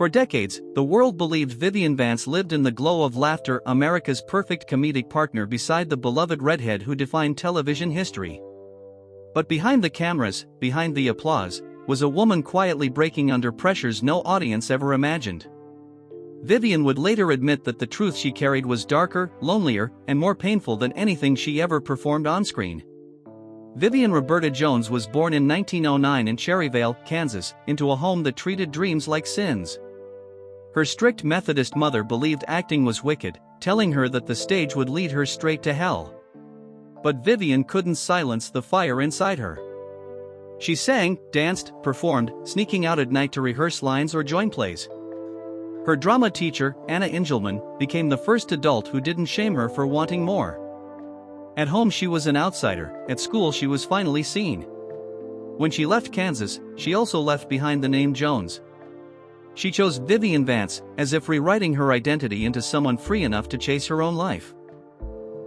For decades, the world believed Vivian Vance lived in the glow of laughter, America's perfect comedic partner beside the beloved redhead who defined television history. But behind the cameras, behind the applause, was a woman quietly breaking under pressures no audience ever imagined. Vivian would later admit that the truth she carried was darker, lonelier, and more painful than anything she ever performed on screen. Vivian Roberta Jones was born in 1909 in Cherryvale, Kansas, into a home that treated dreams like sins. Her strict Methodist mother believed acting was wicked, telling her that the stage would lead her straight to hell. But Vivian couldn't silence the fire inside her. She sang, danced, performed, sneaking out at night to rehearse lines or join plays. Her drama teacher, Anna Engelman, became the first adult who didn't shame her for wanting more. At home she was an outsider, at school she was finally seen. When she left Kansas, she also left behind the name Jones. She chose Vivian Vance, as if rewriting her identity into someone free enough to chase her own life.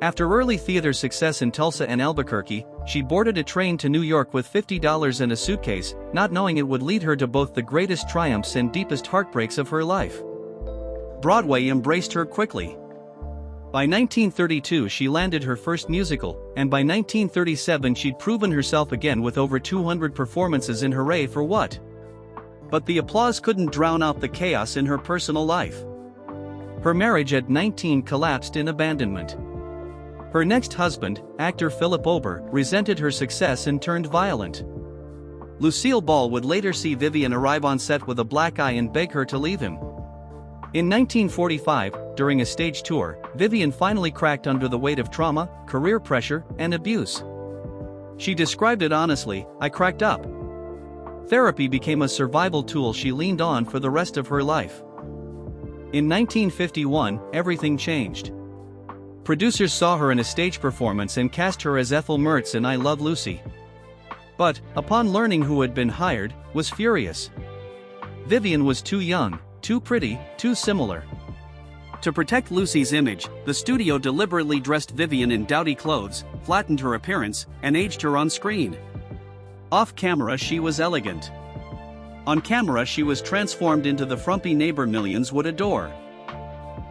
After early theater success in Tulsa and Albuquerque, she boarded a train to New York with $50 and a suitcase, not knowing it would lead her to both the greatest triumphs and deepest heartbreaks of her life. Broadway embraced her quickly. By 1932 she landed her first musical, and by 1937 she'd proven herself again with over 200 performances in Hooray for What? But the applause couldn't drown out the chaos in her personal life. Her marriage at 19 collapsed in abandonment. Her next husband, actor Philip Ober, resented her success and turned violent. Lucille Ball would later see Vivian arrive on set with a black eye and beg her to leave him. In 1945, during a stage tour, Vivian finally cracked under the weight of trauma, career pressure, and abuse. She described it honestly, "I cracked up." Therapy became a survival tool she leaned on for the rest of her life. In 1951, everything changed. Producers saw her in a stage performance and cast her as Ethel Mertz in I Love Lucy. But, upon learning who had been hired, was furious. Vivian was too young, too pretty, too similar. To protect Lucy's image, the studio deliberately dressed Vivian in dowdy clothes, flattened her appearance, and aged her on screen. Off camera she was elegant. On camera she was transformed into the frumpy neighbor millions would adore.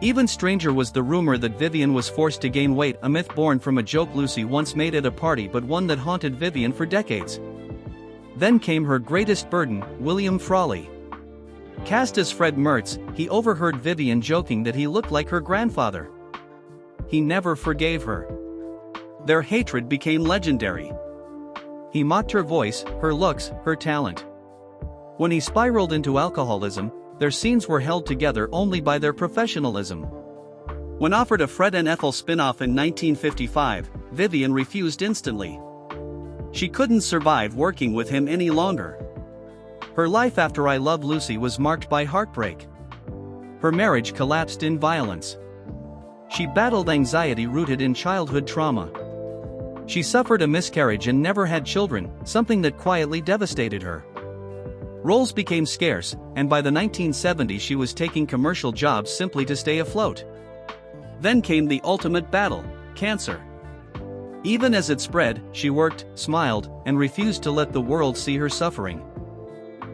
Even stranger was the rumor that Vivian was forced to gain weight, a myth born from a joke Lucy once made at a party but one that haunted Vivian for decades. Then came her greatest burden, William Frawley. Cast as Fred Mertz, he overheard Vivian joking that he looked like her grandfather. He never forgave her. Their hatred became legendary. He mocked her voice, her looks, her talent. When he spiraled into alcoholism, their scenes were held together only by their professionalism. When offered a Fred and Ethel spin-off in 1955, Vivian refused instantly. She couldn't survive working with him any longer. Her life after I Love Lucy was marked by heartbreak. Her marriage collapsed in violence. She battled anxiety rooted in childhood trauma. She suffered a miscarriage and never had children, something that quietly devastated her. Roles became scarce, and by the 1970s she was taking commercial jobs simply to stay afloat. Then came the ultimate battle, cancer. Even as it spread, she worked, smiled, and refused to let the world see her suffering.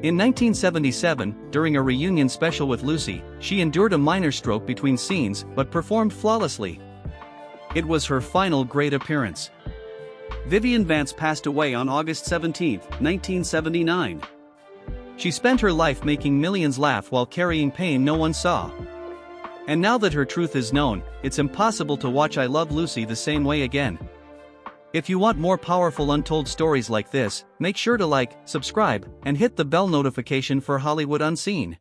In 1977, during a reunion special with Lucy, she endured a minor stroke between scenes but performed flawlessly. It was her final great appearance. Vivian Vance passed away on August 17, 1979. She spent her life making millions laugh while carrying pain no one saw. And now that her truth is known, it's impossible to watch I Love Lucy the same way again. If you want more powerful untold stories like this, make sure to like, subscribe, and hit the bell notification for Hollywood Unseen.